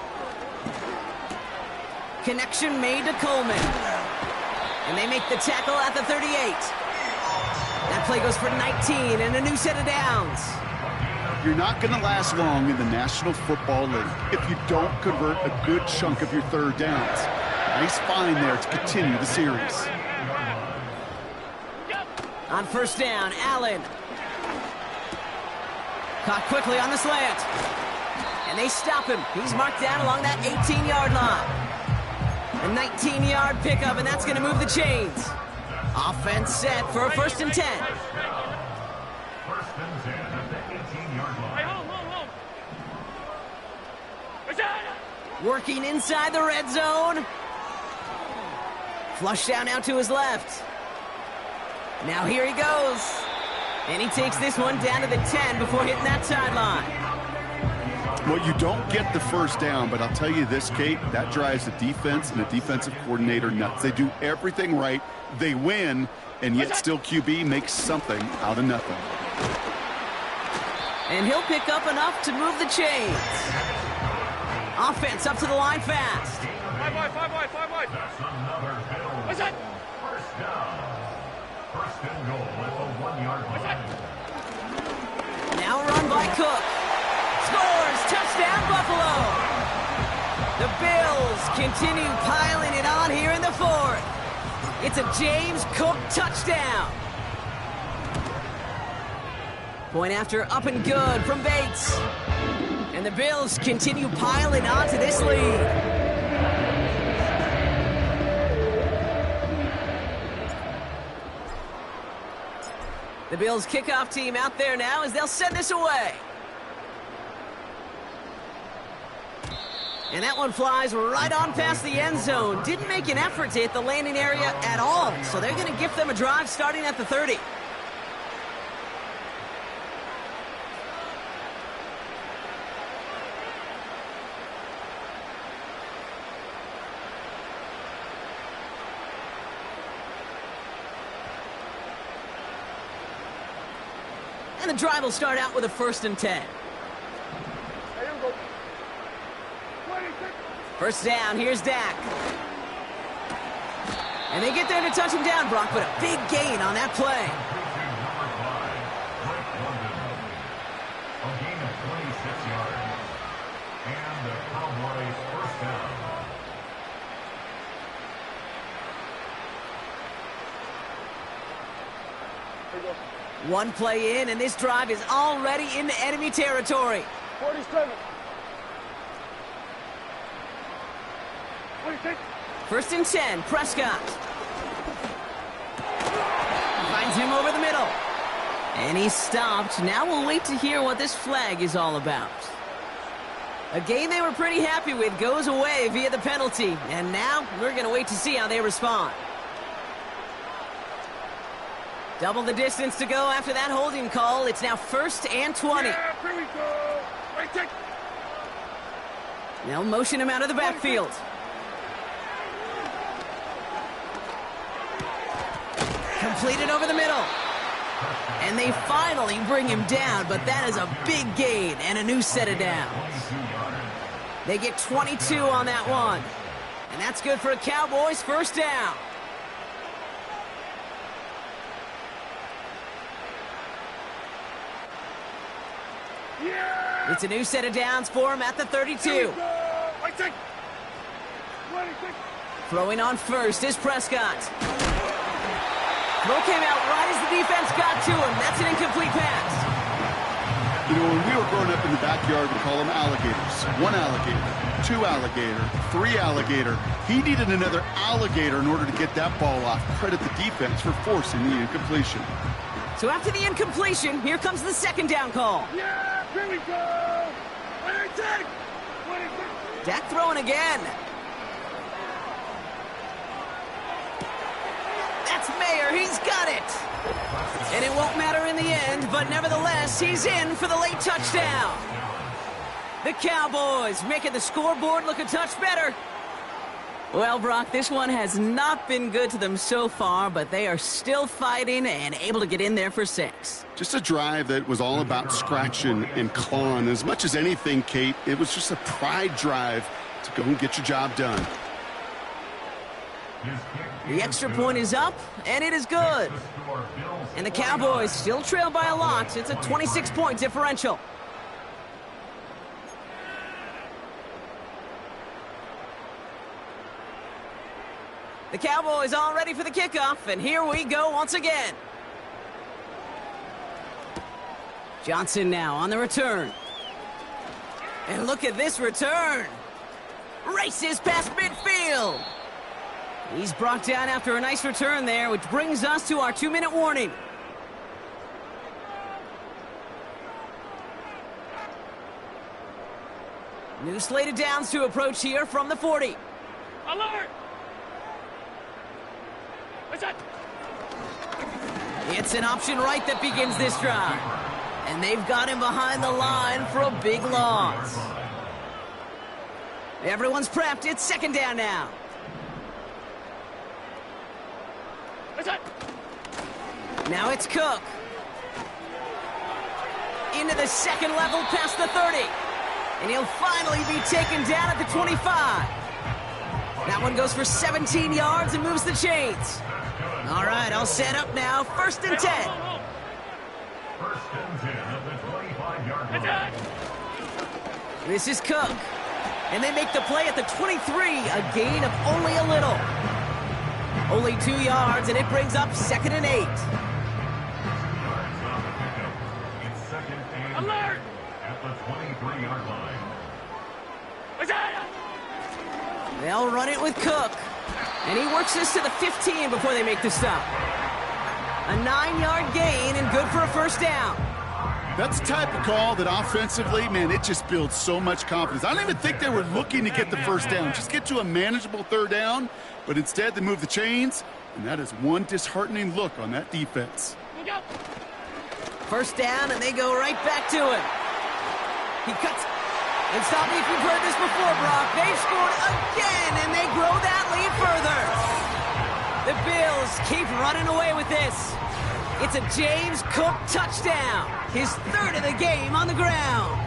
Connection made to Coleman. And they make the tackle at the 38. That play goes for 19 and a new set of downs. You're not going to last long in the National Football League if you don't convert a good chunk of your 3rd downs. Nice find there to continue the series. On 1st down, Allen. Caught quickly on the slant. And they stop him. He's marked down along that 18-yard line. A 19-yard pickup, and that's going to move the chains. Offense set for a 1st and 10. Working inside the red zone. Flush down out to his left. Now here he goes. And he takes this one down to the 10 before hitting that sideline. Well, you don't get the 1st down, but I'll tell you this, Kate, that drives the defense and the defensive coordinator nuts. They do everything right. They win, and yet still QB makes something out of nothing. And he'll pick up enough to move the chains. Offense up to the line fast. 5 wide. What's that? 1st down. 1st and goal at the 1-yard line. Now run by Cook. Scores! Touchdown, Buffalo! The Bills continue piling it on here in the 4th. It's a James Cook touchdown. Point after up and good from Bates. And the Bills continue piling on to this lead. The Bills kickoff team out there now as they'll send this away. And that one flies right on past the end zone. Didn't make an effort to hit the landing area at all. So they're going to gift them a drive starting at the 30. And the drive will start out with a 1st and 10. Here we go. 26. 1st down, here's Dak. And they get there to touch him down, Brock, but a big gain on that play. A gain of 26 yards. And the Cowboys 1st down. Here we go. One play in, and this drive is already into enemy territory. 47. 26. 1st and 10, Prescott. Finds him over the middle. And he's stopped. Now we'll wait to hear what this flag is all about. A game they were pretty happy with goes away via the penalty. And now we're going to wait to see how they respond. Double the distance to go after that holding call. It's now 1st and 20. Yeah, here we go. Right, take. They'll motion him out of the backfield. Completed over the middle. And they finally bring him down, but that is a big gain and a new set of downs. They get 22 on that one. And that's good for a Cowboys 1st down. Yeah! It's a new set of downs for him at the 32. I take 26. Throwing on first is Prescott. Throw came out right as the defense got to him. That's an incomplete pass. You know, when we were growing up in the backyard, we call them alligators. 1 alligator, 2 alligator, 3 alligator. He needed another alligator in order to get that ball off. Credit the defense for forcing the incompletion. So after the incompletion, here comes the second down call. Yeah, here we go. 26. Dak throwing again. That's Mayer. He's got it. And it won't matter in the end, but nevertheless, he's in for the late touchdown. The Cowboys making the scoreboard look a touch better. Well, Brock, this one has not been good to them so far, but they are still fighting and able to get in there for 6. Just a drive that was all about scratching and clawing. As much as anything, Kate, it was just a pride drive to go and get your job done. The extra point is up, and it is good. And the Cowboys still trail by a lot. It's a 26-point differential. The Cowboys all ready for the kickoff, and here we go once again. Johnson now on the return. And look at this return. Races past midfield. He's brought down after a nice return there, which brings us to our 2-minute warning. New slated downs to approach here from the 40. Alert! What's that? It's an option right that begins this drive. And they've got him behind the line for a big loss. Everyone's prepped. It's second down now. Now it's Cook. Into the second level past the 30. And he'll finally be taken down at the 25. That one goes for 17 yards and moves the chains. All right, all set up now. 1st and 10. First and 10 at the 25-yard line. This is Cook. And they make the play at the 23, a gain of only a little. Only 2 yards, and it brings up 2nd and 8. It's 2nd and Alert! at the 23-yard line. What's that? They'll run it with Cook. And he works this to the 15 before they make the stop. A 9-yard gain and good for a first down. That's the type of call that offensively, man, it just builds so much confidence. I don't even think they were looking to get the first down. Just get to a manageable 3rd down. But instead, they move the chains. And that is one disheartening look on that defense. First down, and they go right back to him. He cuts. And stop me if you've heard this before, Brock. They've scored again, and they grow that lead further. The Bills keep running away with this. It's a James Cook touchdown. His 3rd of the game on the ground.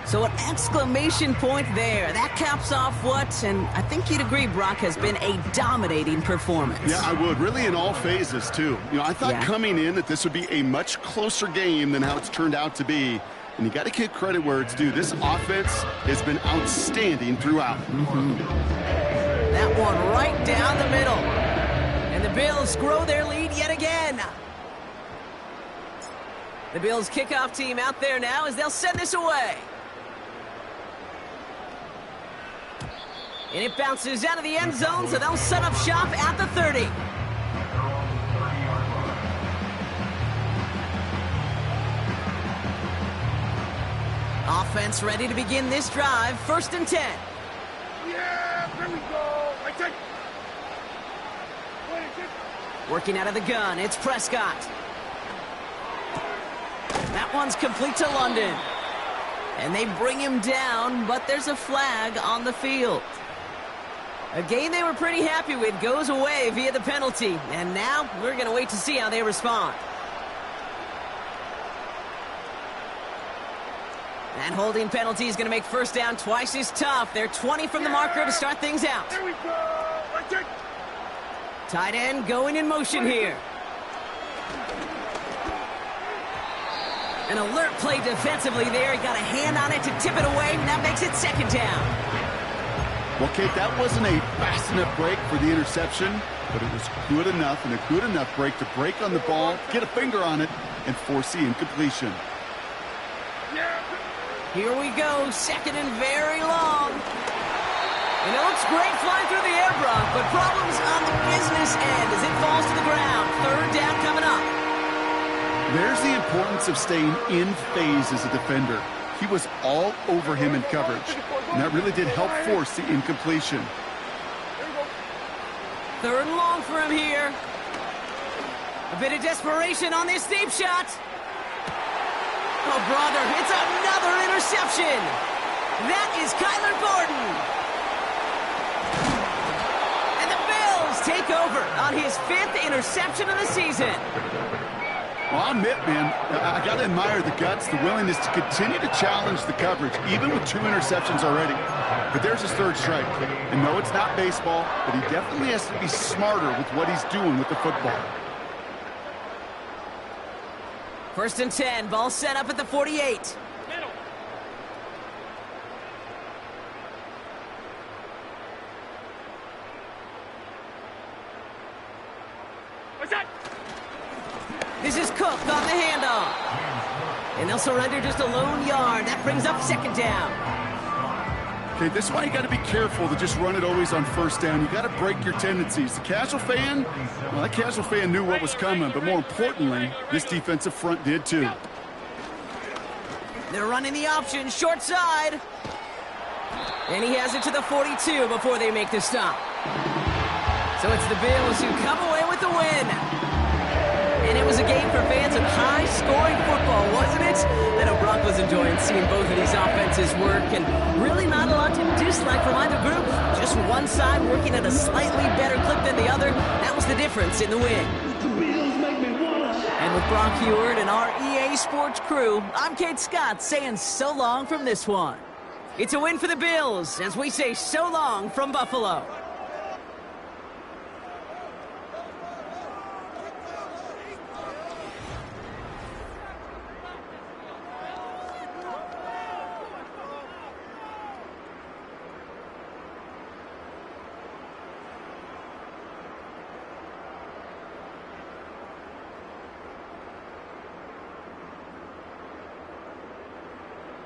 So an exclamation point there. That caps off what, and I think you'd agree, Brock, has been a dominating performance. Yeah, I would. Really in all phases, too. You know, I thought coming in that this would be a much closer game than how it's turned out to be. And you got to give credit where it's due. This offense has been outstanding throughout. That one right down the middle. And the Bills grow their lead yet again. The Bills kickoff team out there now as they'll send this away. And it bounces out of the end zone, so they'll set up shop at the 30. Offense ready to begin this drive. 1st and 10. Yeah, here we go. I take 26. Working out of the gun, it's Prescott. That one's complete to London. And they bring him down, but there's a flag on the field. A game they were pretty happy with goes away via the penalty. And now we're going to wait to see how they respond. And holding penalty is going to make first down twice as tough. They're 20 from the marker to start things out. Here we go. I take. Tight end going in motion here. An alert play defensively there. He got a hand on it to tip it away, and that makes it second down. Well, Kate, that wasn't a fast enough break for the interception, but it was good enough and a good enough break to break on the ball, get a finger on it, and force the incompletion. Here we go, second and very long. And it looks great flying through the air, Brock, but problems on the business end as it falls to the ground. Third down coming up. There's the importance of staying in phase as a defender. He was all over him in coverage, and that really did help force the incompletion. Third and long for him here. A bit of desperation on this deep shot. Oh, brother, it's another interception. That is Kyler Gordon. And the Bills take over on his 5th interception of the season. Well, I'll admit, man, I got to admire the guts, the willingness to continue to challenge the coverage, even with 2 interceptions already. But there's his 3rd strike. And no, it's not baseball, but he definitely has to be smarter with what he's doing with the football. 1st and 10, ball set up at the 48. What's that? This is Cook on the handoff. And they'll surrender just a lone yard. That brings up 2nd down. Okay, this is why you got to be careful to just run it always on 1st down. You got to break your tendencies. The casual fan, well, that casual fan knew what was coming, but more importantly, this defensive front did too. They're running the option, short side. And he has it to the 42 before they make the stop. So it's the Bills who come away with the win. And it was a game for fans of high-scoring football, wasn't it? I know Brock was enjoying seeing both of these offenses work, and really not a lot to dislike from either group. Just one side working at a slightly better clip than the other. That was the difference in the win. And with Brock Heward and our EA Sports crew, I'm Kate Scott saying so long from this one. It's a win for the Bills as we say so long from Buffalo.